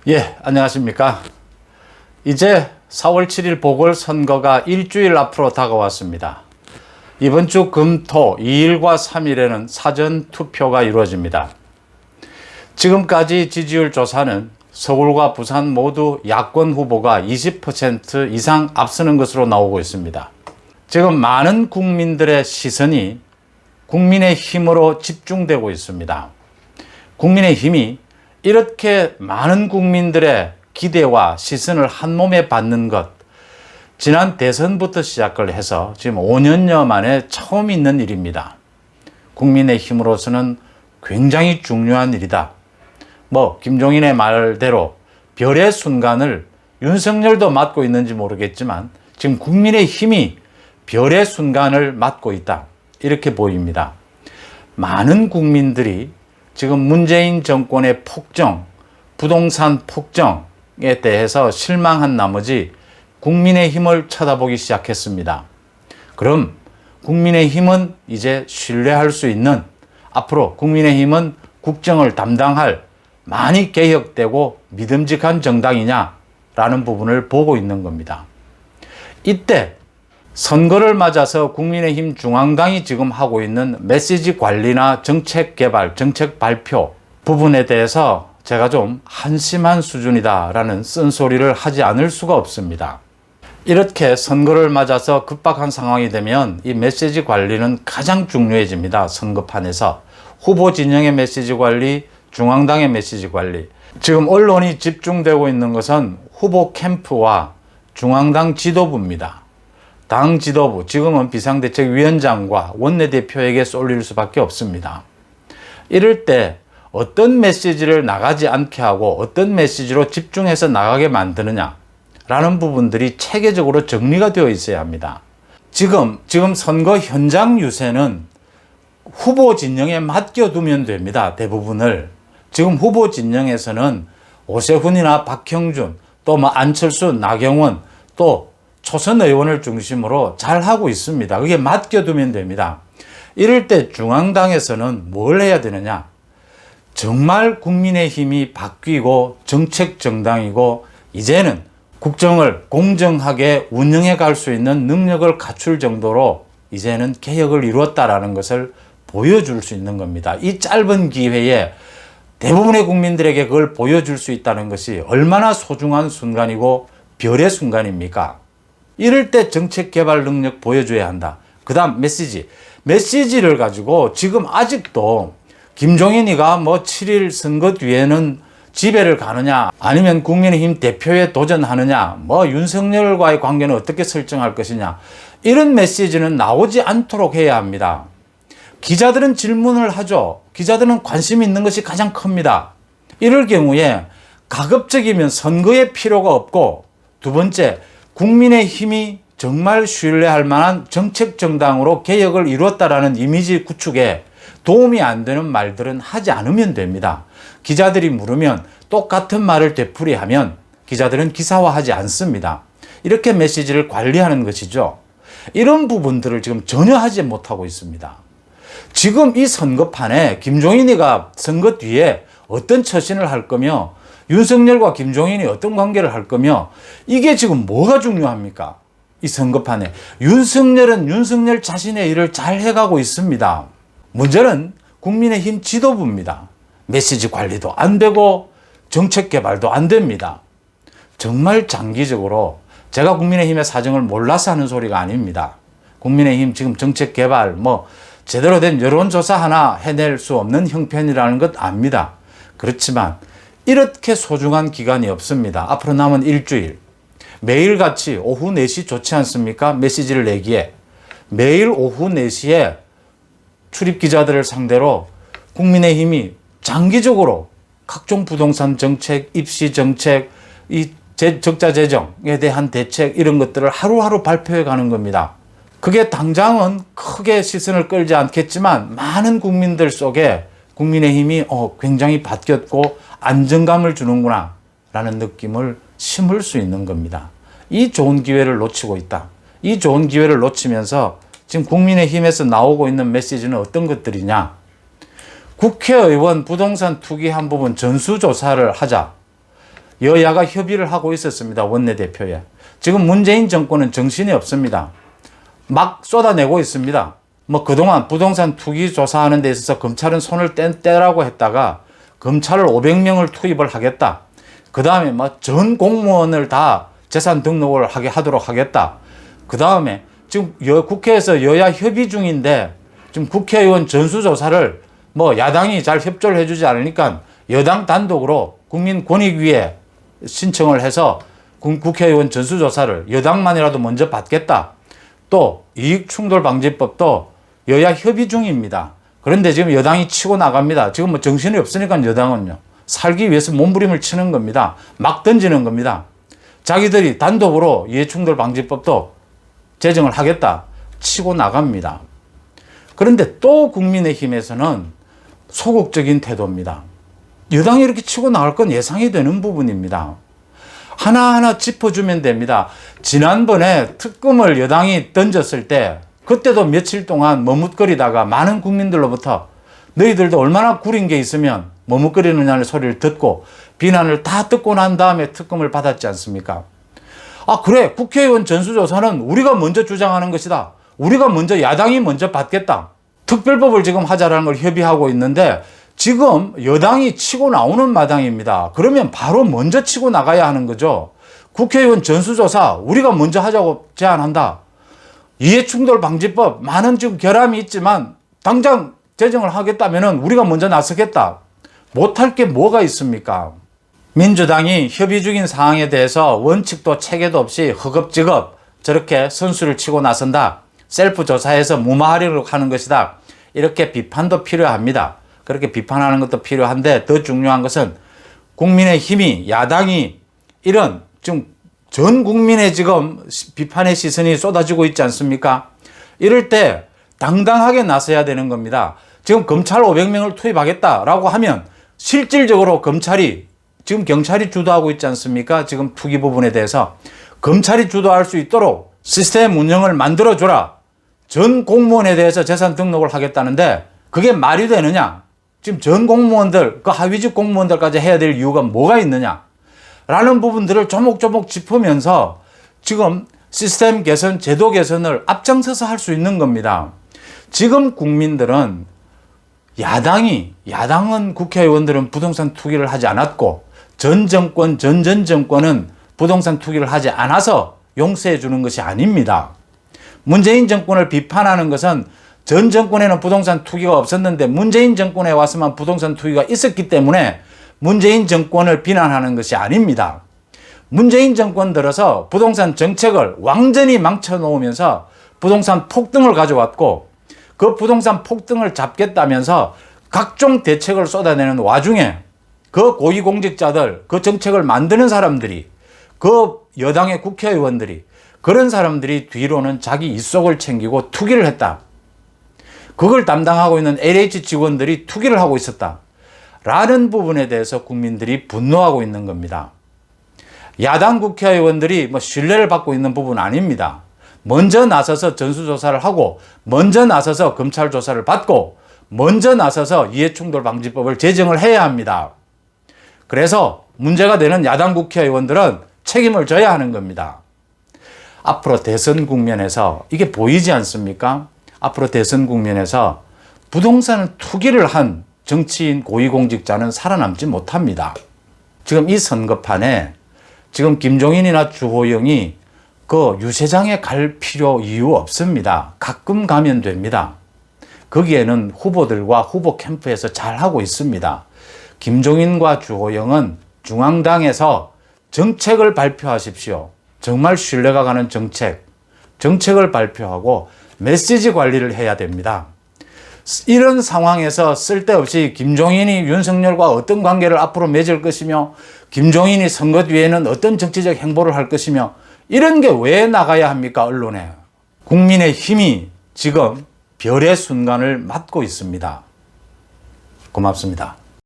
예, 안녕하십니까. 이제 4월 7일 보궐선거가 일주일 앞으로 다가왔습니다. 이번 주 금, 토 2일과 3일에는 사전투표가 이루어집니다. 지금까지 지지율 조사는 서울과 부산 모두 야권 후보가 20% 이상 앞서는 것으로 나오고 있습니다. 지금 많은 국민들의 시선이 국민의힘으로 집중되고 있습니다. 국민의힘이 이렇게 많은 국민들의 기대와 시선을 한 몸에 받는 것, 지난 대선부터 시작을 해서 지금 5년여 만에 처음 있는 일입니다. 국민의힘으로서는 굉장히 중요한 일이다. 김종인의 말대로 별의 순간을 윤석열도 맞고 있는지 모르겠지만 지금 국민의힘이 별의 순간을 맞고 있다. 이렇게 보입니다. 많은 국민들이 지금 문재인 정권의 폭정, 부동산 폭정에 대해서 실망한 나머지 국민의힘을 쳐다보기 시작했습니다. 그럼 국민의힘은 이제 신뢰할 수 있는, 앞으로 국민의힘은 국정을 담당할 많이 개혁되고 믿음직한 정당이냐라는 부분을 보고 있는 겁니다. 이때 선거를 맞아서 국민의힘 중앙당이 지금 하고 있는 메시지 관리나 정책 개발, 정책 발표 부분에 대해서 제가 좀 한심한 수준이다라는 쓴소리를 하지 않을 수가 없습니다. 이렇게 선거를 맞아서 급박한 상황이 되면 이 메시지 관리는 가장 중요해집니다. 선거판에서 후보 진영의 메시지 관리, 중앙당의 메시지 관리. 지금 언론이 집중되고 있는 것은 후보 캠프와 중앙당 지도부입니다. 당 지도부, 지금은 비상대책위원장과 원내대표에게 쏠릴 수밖에 없습니다. 이럴 때 어떤 메시지를 나가지 않게 하고 어떤 메시지로 집중해서 나가게 만드느냐 라는 부분들이 체계적으로 정리가 되어 있어야 합니다. 지금 선거 현장 유세는 후보 진영에 맡겨두면 됩니다. 대부분을. 지금 후보 진영에서는 오세훈이나 박형준, 또 안철수, 나경원, 또 초선 의원을 중심으로 잘 하고 있습니다. 그게 맡겨두면 됩니다. 이럴 때 중앙당에서는 뭘 해야 되느냐? 정말 국민의힘이 바뀌고 정책 정당이고 이제는 국정을 공정하게 운영해 갈 수 있는 능력을 갖출 정도로 이제는 개혁을 이루었다라는 것을 보여줄 수 있는 겁니다. 이 짧은 기회에 대부분의 국민들에게 그걸 보여줄 수 있다는 것이 얼마나 소중한 순간이고 별의 순간입니까? 이럴 때 정책 개발 능력 보여줘야 한다. 그 다음 메시지를 가지고 지금 아직도 김종인이가 7일 선거 뒤에는 지배를 가느냐, 아니면 국민의힘 대표에 도전하느냐, 윤석열과의 관계는 어떻게 설정할 것이냐, 이런 메시지는 나오지 않도록 해야 합니다. 기자들은 질문을 하죠. 기자들은 관심이 있는 것이 가장 큽니다. 이럴 경우에 가급적이면 선거에 필요가 없고, 두 번째, 국민의힘이 정말 신뢰할 만한 정책 정당으로 개혁을 이루었다라는 이미지 구축에 도움이 안 되는 말들은 하지 않으면 됩니다. 기자들이 물으면 똑같은 말을 되풀이하면 기자들은 기사화하지 않습니다. 이렇게 메시지를 관리하는 것이죠. 이런 부분들을 지금 전혀 하지 못하고 있습니다. 지금 이 선거판에 김종인이가 선거 뒤에 어떤 처신을 할 거며 윤석열과 김종인이 어떤 관계를 할 거며 이게 지금 뭐가 중요합니까? 이 선거판에 윤석열은 윤석열 자신의 일을 잘 해가고 있습니다. 문제는 국민의힘 지도부입니다. 메시지 관리도 안 되고 정책 개발도 안 됩니다. 정말 장기적으로 제가 국민의힘의 사정을 몰라서 하는 소리가 아닙니다. 국민의힘 지금 정책 개발 제대로 된 여론조사 하나 해낼 수 없는 형편이라는 것 압니다. 그렇지만 이렇게 소중한 기간이 없습니다. 앞으로 남은 일주일. 매일같이 오후 4시 좋지 않습니까? 메시지를 내기에. 매일 오후 4시에 출입기자들을 상대로 국민의힘이 장기적으로 각종 부동산 정책, 입시 정책, 적자 재정에 대한 대책 이런 것들을 하루하루 발표해 가는 겁니다. 그게 당장은 크게 시선을 끌지 않겠지만 많은 국민들 속에 국민의힘이 굉장히 바뀌었고 안정감을 주는구나 라는 느낌을 심을 수 있는 겁니다. 이 좋은 기회를 놓치고 있다. 이 좋은 기회를 놓치면서 지금 국민의힘에서 나오고 있는 메시지는 어떤 것들이냐? 국회의원 부동산 투기 한 부분 전수조사를 하자. 여야가 협의를 하고 있었습니다. 원내대표에. 지금 문재인 정권은 정신이 없습니다. 막 쏟아내고 있습니다. 뭐 그동안 부동산 투기 조사하는 데 있어서 검찰은 손을 떼라고 했다가 검찰을 500명을 투입을 하겠다. 그 다음에 뭐 전 공무원을 다 재산 등록을 하도록 하겠다. 그 다음에 지금 국회에서 여야 협의 중인데 지금 국회의원 전수조사를 뭐 야당이 잘 협조를 해주지 않으니까 여당 단독으로 국민권익위에 신청을 해서 국회의원 전수조사를 여당만이라도 먼저 받겠다. 또 이익충돌방지법도 여야 협의 중입니다. 그런데 지금 여당이 치고 나갑니다. 지금 뭐 정신이 없으니까 여당은요. 살기 위해서 몸부림을 치는 겁니다. 막 던지는 겁니다. 자기들이 단독으로 이해충돌방지법도 제정을 하겠다. 치고 나갑니다. 그런데 또 국민의힘에서는 소극적인 태도입니다. 여당이 이렇게 치고 나갈 건 예상이 되는 부분입니다. 하나하나 짚어주면 됩니다. 지난번에 특검을 여당이 던졌을 때 그때도 며칠 동안 머뭇거리다가 많은 국민들로부터 너희들도 얼마나 구린 게 있으면 머뭇거리느냐는 소리를 듣고 비난을 다 듣고 난 다음에 특검을 받았지 않습니까? 아, 그래. 국회의원 전수조사는 우리가 먼저 주장하는 것이다. 우리가 먼저 야당이 먼저 받겠다. 특별법을 지금 하자라는 걸 협의하고 있는데 지금 여당이 치고 나오는 마당입니다. 그러면 바로 먼저 치고 나가야 하는 거죠. 국회의원 전수조사 우리가 먼저 하자고 제안한다. 이해충돌방지법 많은 지금 결함이 있지만 당장 제정을 하겠다면 우리가 먼저 나서겠다. 못할 게 뭐가 있습니까? 민주당이 협의 중인 사항에 대해서 원칙도 체계도 없이 허겁지겁 저렇게 선수를 치고 나선다. 셀프 조사해서 무마하려고 하는 것이다. 이렇게 비판도 필요합니다. 그렇게 비판하는 것도 필요한데 더 중요한 것은 국민의힘이 야당이 이런 지금 전 국민의 지금 비판의 시선이 쏟아지고 있지 않습니까? 이럴 때 당당하게 나서야 되는 겁니다. 지금 검찰 500명을 투입하겠다라고 하면 실질적으로 검찰이 지금 경찰이 주도하고 있지 않습니까? 지금 투기 부분에 대해서 검찰이 주도할 수 있도록 시스템 운영을 만들어줘라. 전 공무원에 대해서 재산 등록을 하겠다는데 그게 말이 되느냐? 지금 전 공무원들, 그 하위직 공무원들까지 해야 될 이유가 뭐가 있느냐? 라는 부분들을 조목조목 짚으면서 지금 시스템 개선, 제도 개선을 앞장서서 할 수 있는 겁니다. 지금 국민들은 야당은 국회의원들은 부동산 투기를 하지 않았고 전 정권은 부동산 투기를 하지 않아서 용서해 주는 것이 아닙니다. 문재인 정권을 비판하는 것은 전 정권에는 부동산 투기가 없었는데 문재인 정권에 와서만 부동산 투기가 있었기 때문에 문재인 정권을 비난하는 것이 아닙니다. 문재인 정권 들어서 부동산 정책을 완전히 망쳐놓으면서 부동산 폭등을 가져왔고 그 부동산 폭등을 잡겠다면서 각종 대책을 쏟아내는 와중에 그 고위공직자들, 그 정책을 만드는 사람들이, 그 여당의 국회의원들이, 그런 사람들이 뒤로는 자기 입속을 챙기고 투기를 했다. 그걸 담당하고 있는 LH 직원들이 투기를 하고 있었다. 라는 부분에 대해서 국민들이 분노하고 있는 겁니다. 야당 국회의원들이 뭐 신뢰를 받고 있는 부분은 아닙니다. 먼저 나서서 전수조사를 하고, 먼저 나서서 검찰 조사를 받고, 먼저 나서서 이해충돌방지법을 제정을 해야 합니다. 그래서 문제가 되는 야당 국회의원들은 책임을 져야 하는 겁니다. 앞으로 대선 국면에서 이게 보이지 않습니까? 앞으로 대선 국면에서 부동산 투기를 한 정치인 고위공직자는 살아남지 못합니다. 지금 이 선거판에 지금 김종인이나 주호영이 그 유세장에 갈 이유 없습니다. 가끔 가면 됩니다. 거기에는 후보들과 후보 캠프에서 잘하고 있습니다. 김종인과 주호영은 중앙당에서 정책을 발표하십시오. 정말 신뢰가 가는 정책을 발표하고 메시지 관리를 해야 됩니다. 이런 상황에서 쓸데없이 김종인이 윤석열과 어떤 관계를 앞으로 맺을 것이며 김종인이 선거 뒤에는 어떤 정치적 행보를 할 것이며 이런 게 왜 나가야 합니까? 언론에. 국민의힘이 지금 별의 순간을 맞고 있습니다. 고맙습니다.